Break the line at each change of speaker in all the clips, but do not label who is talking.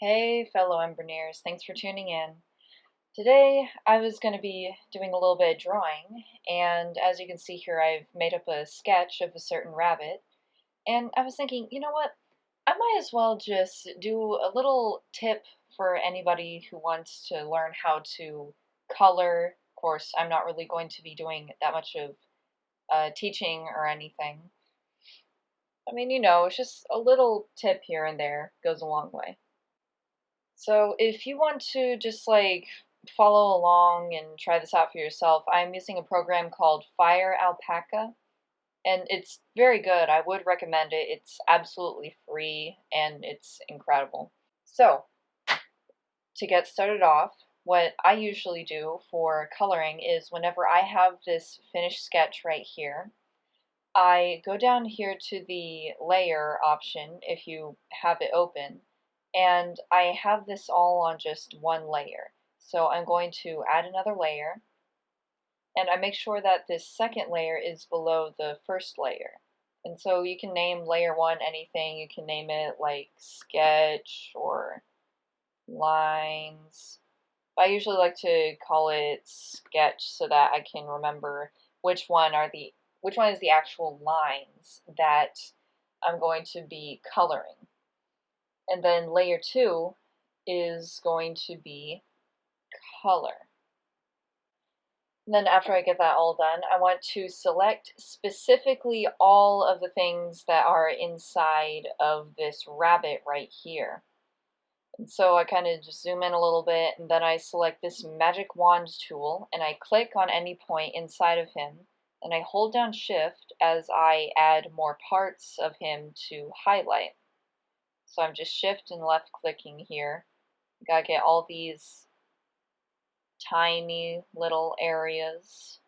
Hey, fellow Emberneers, thanks for tuning in. Today, I was going to be doing a little bit of drawing, and as you can see here, I've made up a sketch of a certain rabbit, and I was thinking, you know what? I might as well just do a little tip for anybody who wants to learn how to color. Of course, I'm not really going to be doing that much of teaching or anything. I mean, it's just a little tip here and there goes a long way. So if you want to just like follow along and try this out for yourself, I'm using a program called Fire Alpaca, and it's very good. I would recommend it. It's absolutely free and it's incredible. So to get started off, what I usually do for coloring is whenever I have this finished sketch right here, I go down here to the layer option if you have it open, and I have this all on just one layer. So I'm going to add another layer, and I make sure that this second layer is below the first layer. And so you can name layer 1 anything. You can name it like sketch or lines. I usually like to call it sketch so that I can remember which one is the actual lines that I'm going to be coloring. And then layer 2 is going to be color. And then after I get that all done, I want to select specifically all of the things that are inside of this rabbit right here. And so I kind of just zoom in a little bit, and then I select this magic wand tool, and I click on any point inside of him, and I hold down shift as I add more parts of him to highlight. So I'm just shift and left clicking here. Gotta get all these tiny little areas.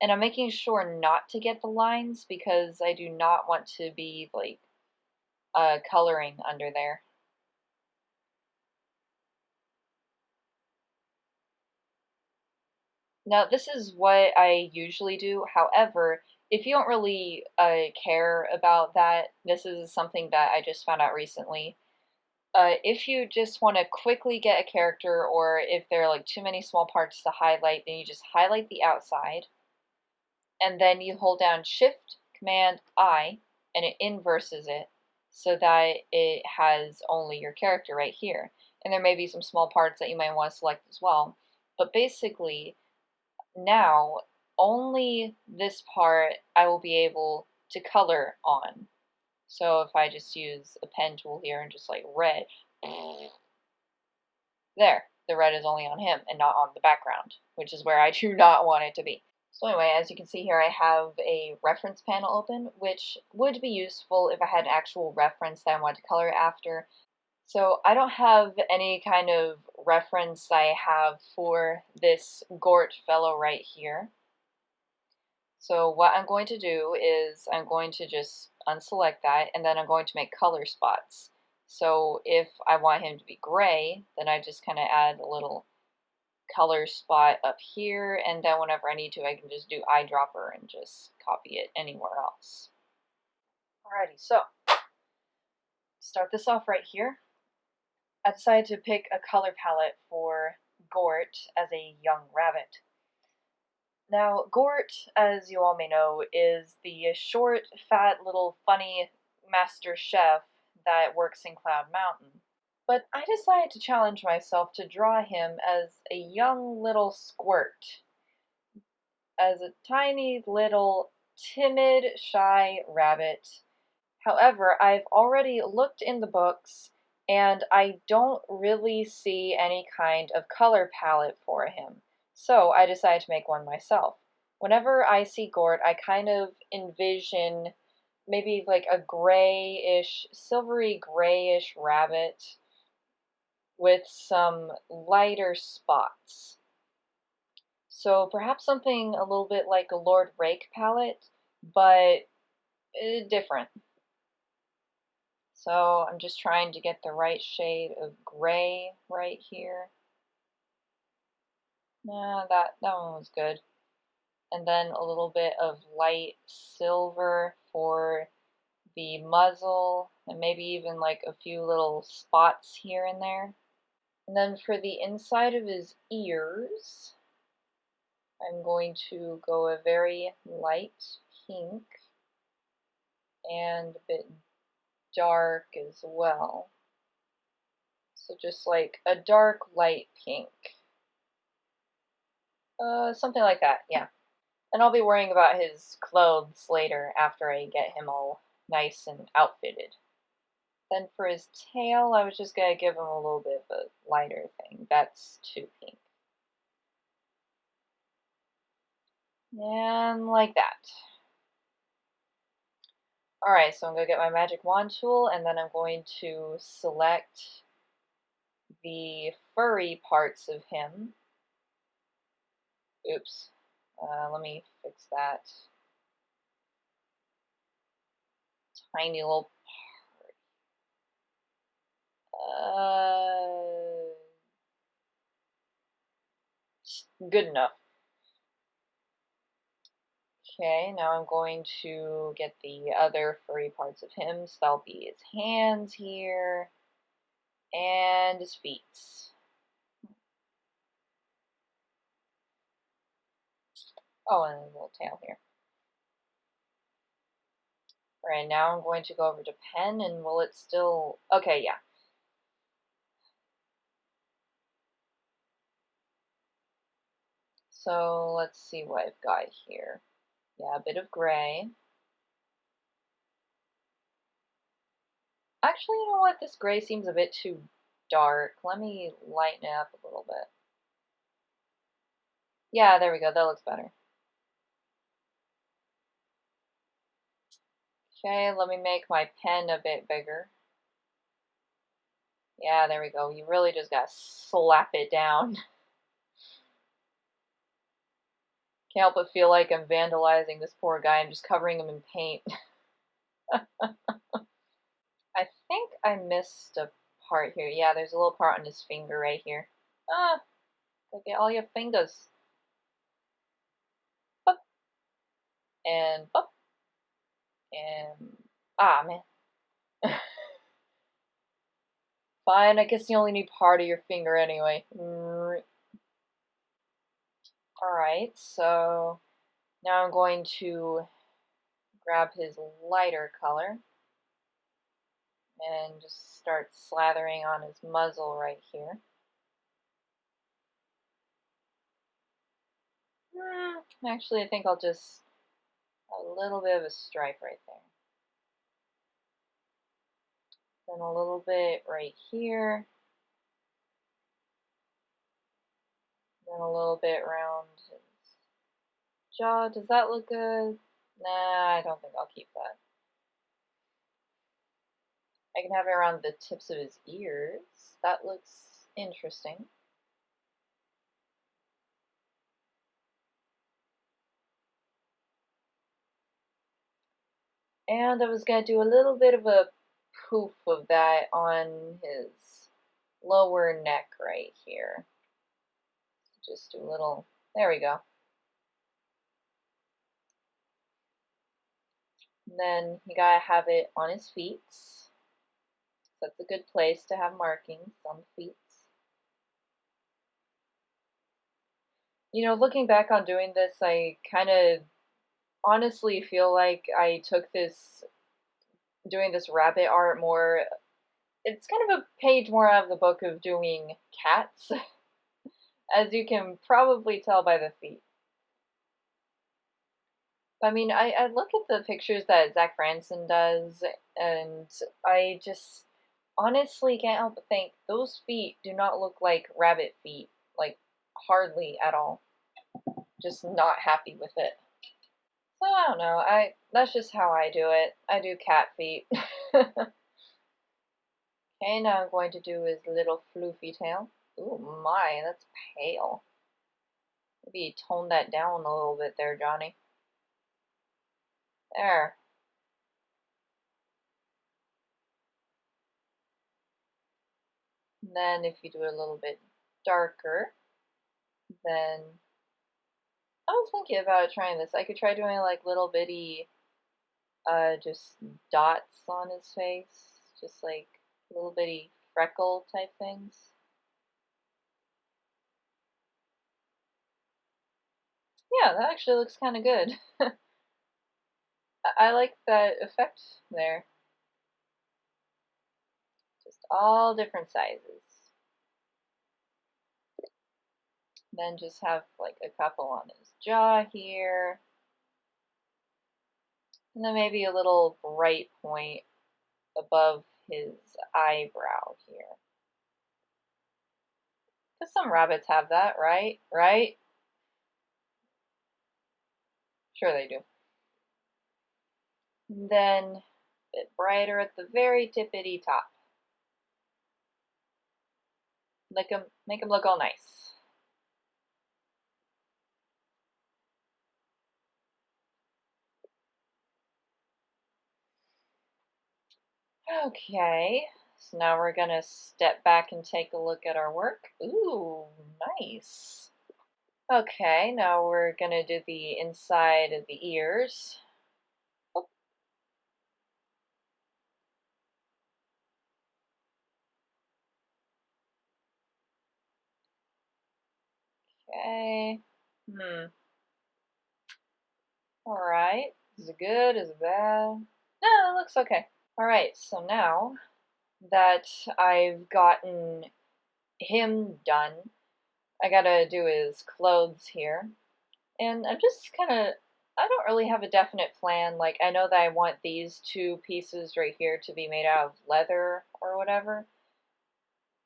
And I'm making sure not to get the lines because I do not want to be like coloring under there. Now, this is what I usually do. However, if you don't really care about that, this is something that I just found out recently. If you just want to quickly get a character, or if there are like too many small parts to highlight, then you just highlight the outside, and then you hold down Shift, Command, I, and it inverses it so that it has only your character right here. And there may be some small parts that you might want to select as well. But basically, now, only this part I will be able to color on. So if I just use a pen tool here and just like red, there, the red is only on him and not on the background, which is where I do not want it to be. So anyway, as you can see here, I have a reference panel open, which would be useful if I had an actual reference that I wanted to color after. So I don't have any kind of reference I have for this Gort fellow right here. So what I'm going to do is I'm going to just unselect that, and then I'm going to make color spots. So if I want him to be gray, then I just kind of add a little color spot up here, and then whenever I need to, I can just do eyedropper and just copy it anywhere else. Alrighty, so start this off right here. I decided to pick a color palette for Gort as a young rabbit. Now, Gort, as you all may know, is the short, fat, little, funny master chef that works in Cloud Mountain. But I decided to challenge myself to draw him as a young little Squort, as a tiny little timid, shy rabbit. However, I've already looked in the books and I don't really see any kind of color palette for him. So I decided to make one myself. Whenever I see Gort, I kind of envision maybe like a grayish, silvery grayish rabbit with some lighter spots. So perhaps something a little bit like a Lord Rake palette, but different. So I'm just trying to get the right shade of gray right here. Nah, that one was good. And then a little bit of light silver for the muzzle and maybe even like a few little spots here and there. And then for the inside of his ears, I'm going to go a very light pink and a bit dark as well. So just like a dark light pink. Something like that, yeah. And I'll be worrying about his clothes later after I get him all nice and outfitted. Then for his tail, I was just going to give him a little bit of a lighter thing. That's too pink. And like that. Alright, so I'm going to get my magic wand tool, and then I'm going to select the furry parts of him. Oops. Let me fix that. Tiny little part. Good enough. Okay, now I'm going to get the other furry parts of him, so that'll be his hands here, and his feet. Oh, and a little tail here. Alright, now I'm going to go over to pen, and will it still... Okay, yeah. So, let's see what I've got here. Yeah, a bit of gray. Actually, you know what? This gray seems a bit too dark. Let me lighten it up a little bit. Yeah, there we go. That looks better. Okay, let me make my pen a bit bigger. Yeah, there we go. You really just gotta slap it down. Can't help but feel like I'm vandalizing this poor guy. I'm just covering him in paint. I think I missed a part here. Yeah, there's a little part on his finger right here. Ah, look at all your fingers. Bup. And bup. And... Ah, man. Fine, I guess you only need part of your finger anyway. Alright, so now I'm going to grab his lighter color and just start slathering on his muzzle right here. Actually, I think I'll just a little bit of a stripe right there. Then a little bit right here. Then a little bit around his jaw. Does that look good? Nah, I don't think I'll keep that. I can have it around the tips of his ears. That looks interesting. And I was going to do a little bit of a poof of that on his lower neck right here. Just do a little, there we go. And then you gotta have it on his feet. That's a good place to have markings on the feet. You know, looking back on doing this, I kind of honestly feel like I took doing this rabbit art more, it's kind of a page more out of the book of doing cats, as you can probably tell by the feet. I mean, I look at the pictures that Zach Franson does, and I just honestly can't help but think those feet do not look like rabbit feet, like hardly at all. Just not happy with it. So I don't know. That's just how I do it. I do cat feet. Okay, now I'm going to do his little floofy tail. Ooh my, that's pale. Maybe tone that down a little bit there, Johnny. There. And then if you do it a little bit darker, then I was thinking about trying this. I could try doing like little bitty just dots on his face. just like little bitty freckle type things. Yeah, that actually looks kind of good. I like that effect there. Just all different sizes. Then just have like a couple on his jaw here. And then maybe a little bright point above his eyebrow here. Because some rabbits have that, right? Right? Sure they do. And then a bit brighter at the very tippity top. Make him look all nice. Okay, so now we're gonna step back and take a look at our work. Ooh, nice. Okay, now we're gonna do the inside of the ears. Oh, okay. Alright. Is it good? Is it bad? No, it looks okay. Alright, so now that I've gotten him done, I gotta do his clothes here. And I'm just kinda, I don't really have a definite plan. Like, I know that I want these two pieces right here to be made out of leather or whatever.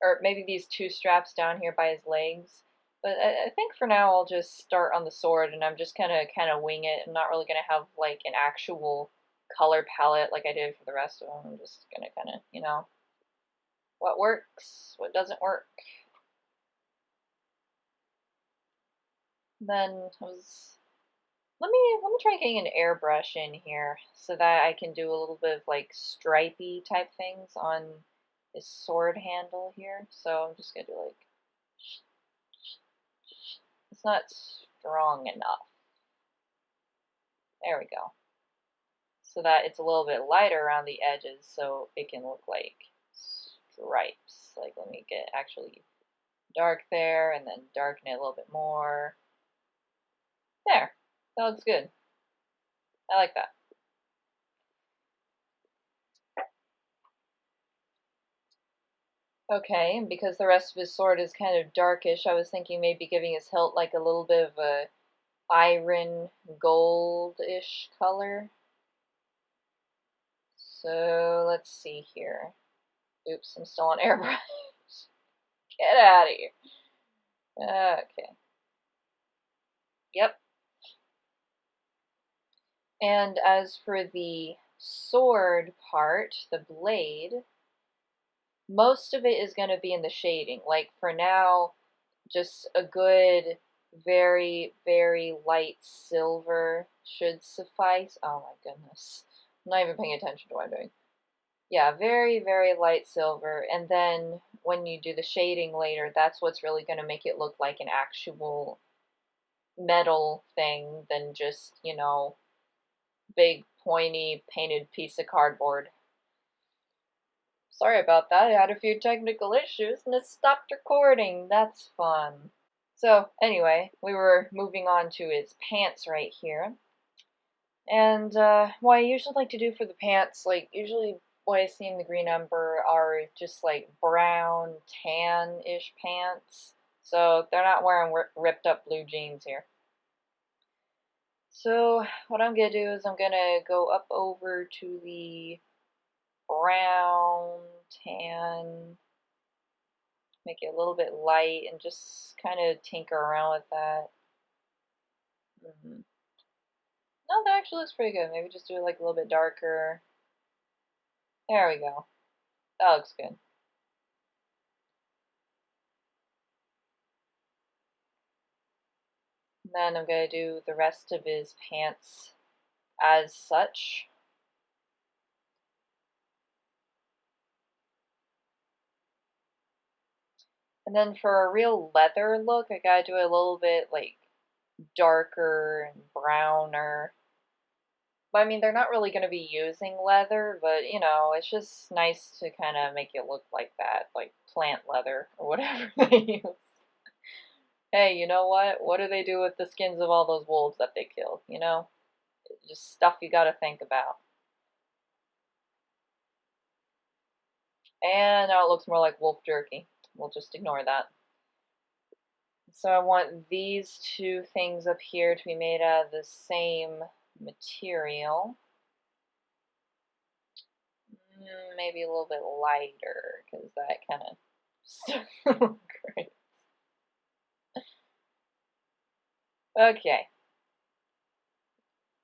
Or maybe these two straps down here by his legs. But I think for now I'll just start on the sword, and I'm just gonna kind of wing it. I'm not really gonna have like an actual color palette like I did for the rest of them. I'm just gonna kind of, what works, what doesn't work. Then let me try getting an airbrush in here so that I can do a little bit of like stripey type things on his sword handle here. So I'm just gonna do like, it's not strong enough. There we go. So that it's a little bit lighter around the edges so it can look like stripes. Like, let me get actually dark there and then darken it a little bit more. There, that looks good. I like that. Okay, and because the rest of his sword is kind of darkish, I was thinking maybe giving his hilt like a little bit of a iron goldish color. So let's see here. Oops, I'm still on airbrush. Get out of here. Okay. Yep. And as for the sword part, the blade, most of it is going to be in the shading. Like, for now, just a good, very, very light silver should suffice. Oh my goodness. I'm not even paying attention to what I'm doing. Yeah, very, very light silver. And then when you do the shading later, that's what's really going to make it look like an actual metal thing than just, big, pointy, painted piece of cardboard. Sorry about that. I had a few technical issues and it stopped recording. That's fun. So, anyway, we were moving on to his pants right here. And what I usually like to do for the pants, like, usually what I see in the Green Ember are just like brown, tan-ish pants. So, they're not wearing ripped up blue jeans here. So, what I'm going to do is I'm going to go up over to the brown, tan, make it a little bit light, and just kind of tinker around with that. No, that actually looks pretty good. Maybe just do it like a little bit darker. There we go. That looks good. And then I'm going to do the rest of his pants as such. And then for a real leather look, I gotta do it a little bit like darker and browner. But I mean, they're not really going to be using leather, but you know, it's just nice to kind of make it look like that, like plant leather or whatever they use. Hey, you know what? What do they do with the skins of all those wolves that they killed, you know? Just stuff you gotta think about. And now it looks more like wolf jerky. We'll just ignore that. So I want these two things up here to be made out of the same material. Maybe a little bit lighter, because that kind of stuff looks great. Okay.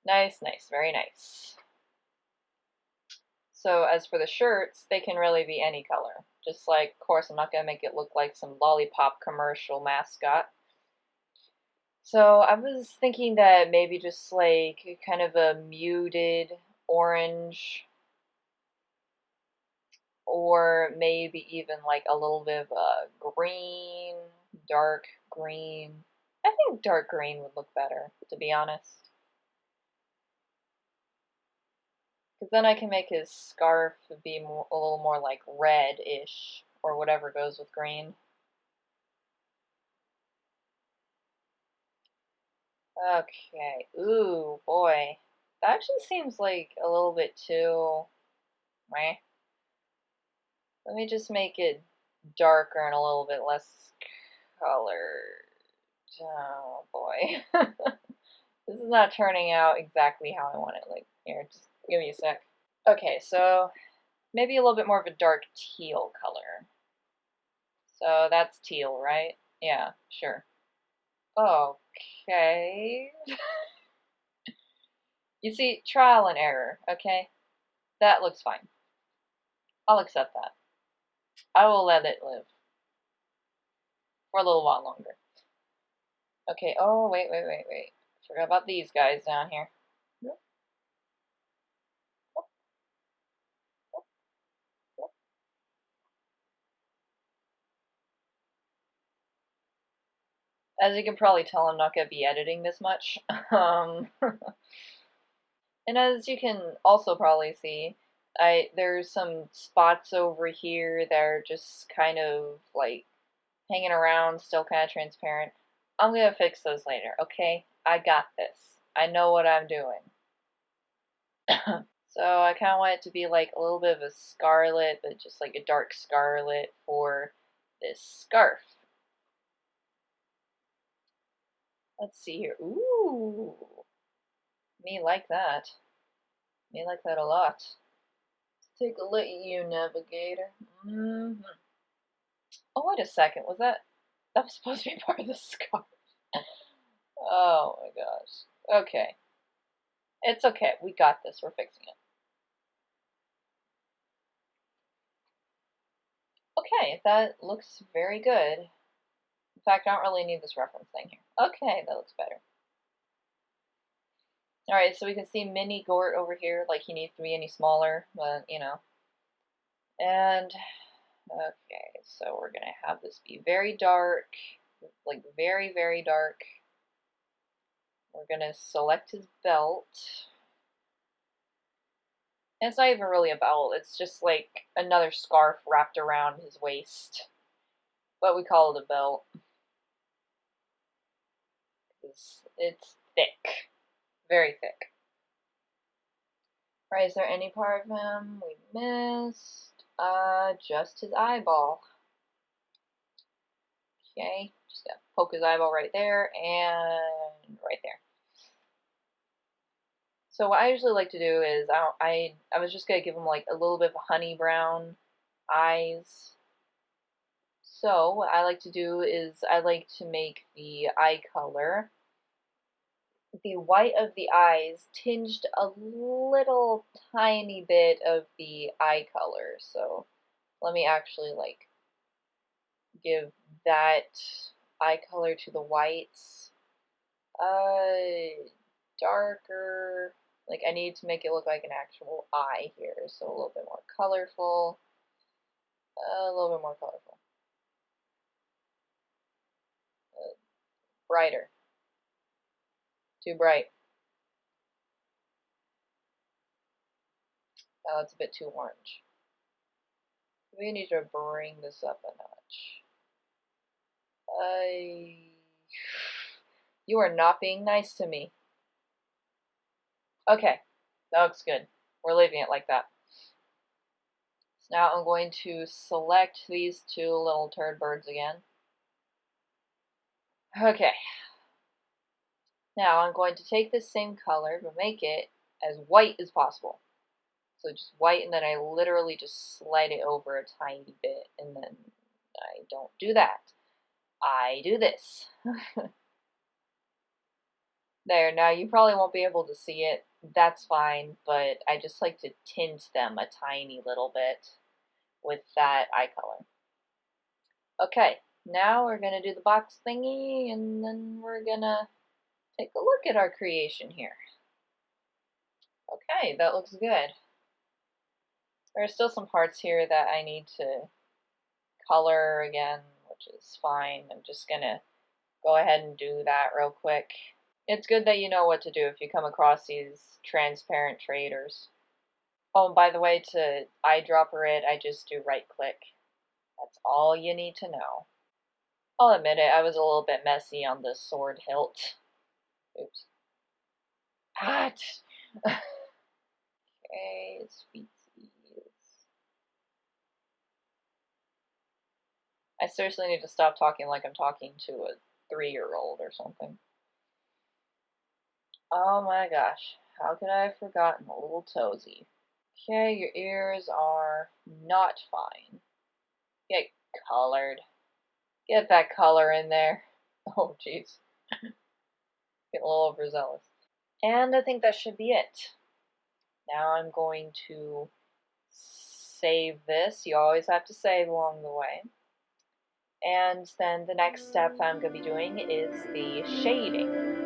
Nice, nice, very nice. So as for the shirts, they can really be any color. Just like, of course, I'm not going to make it look like some lollipop commercial mascot. So I was thinking that maybe just like kind of a muted orange, or maybe even like a little bit of a green, dark green. I think dark green would look better, to be honest. Because then I can make his scarf be more, a little more like red-ish, or whatever goes with green. Okay. Ooh, boy. That actually seems like a little bit too... Meh. Let me just make it darker and a little bit less colored. Oh, boy. This is not turning out exactly how I want it. Like, here, just give me a sec. Okay, so maybe a little bit more of a dark teal color. So that's teal, right? Yeah, sure. Okay. You see, trial and error, okay? That looks fine. I'll accept that. I will let it live. For a little while longer. Okay, oh, wait. Forgot about these guys down here. As you can probably tell, I'm not going to be editing this much. And as you can also probably see, there's some spots over here that are just kind of like hanging around, still kind of transparent. I'm gonna fix those later, okay? I got this. I know what I'm doing. So I kind of want it to be like a little bit of a scarlet, but just like a dark scarlet for this scarf. Let's see here. Ooh, me like that. Me like that a lot. Let's take a look at you, navigator. Oh, wait a second. That was supposed to be part of the scarf? Oh my gosh. Okay. It's okay. We got this. We're fixing it. Okay, that looks very good. In fact, I don't really need this reference thing here. Okay, that looks better. Alright, so we can see mini Gort over here, like he needs to be any smaller, but, you know. And, okay, so we're gonna have this be very dark, like very, very dark. We're gonna select his belt. And it's not even really a belt, it's just like another scarf wrapped around his waist. But we call it a belt. It's thick. Very thick. Right, is there any part of him we missed? Just his eyeball. Okay, just gotta poke his eyeball right there and right there. So what I usually like to do is I was just gonna give him like a little bit of honey brown eyes. So what I like to do is I like to make the eye color, the white of the eyes tinged a little tiny bit of the eye color. So let me actually like give that eye color to the whites. Darker. Like I need to make it look like an actual eye here, so a little bit more colorful. A little bit more colorful. Brighter. Too bright. Oh, it's a bit too orange. We need to bring this up a notch. You are not being nice to me. Okay, that looks good. We're leaving it like that. So now I'm going to select these two little turd birds again. Okay. Now I'm going to take this same color but make it as white as possible. So just white, and then I literally just slide it over a tiny bit, and then I don't do that. I do this. There, now you probably won't be able to see it. That's fine, but I just like to tint them a tiny little bit with that eye color. Okay, now we're going to do the box thingy, and then we're going to take a look at our creation here. Okay, that looks good. There are still some parts here that I need to color again, which is fine. I'm just going to go ahead and do that real quick. It's good that you know what to do if you come across these transparent traders. Oh, and by the way, to eyedropper it, I just do right click. That's all you need to know. I'll admit it, I was a little bit messy on the sword hilt. Oops. What? Okay, sweeties. I seriously need to stop talking like I'm talking to a 3-year-old or something. Oh my gosh, how could I have forgotten the little toesy? Okay, your ears are not fine. Get colored. Get that color in there. Oh, jeez. Getting a little overzealous. And I think that should be it. Now I'm going to save this. You always have to save along the way. And then the next step I'm going to be doing is the shading.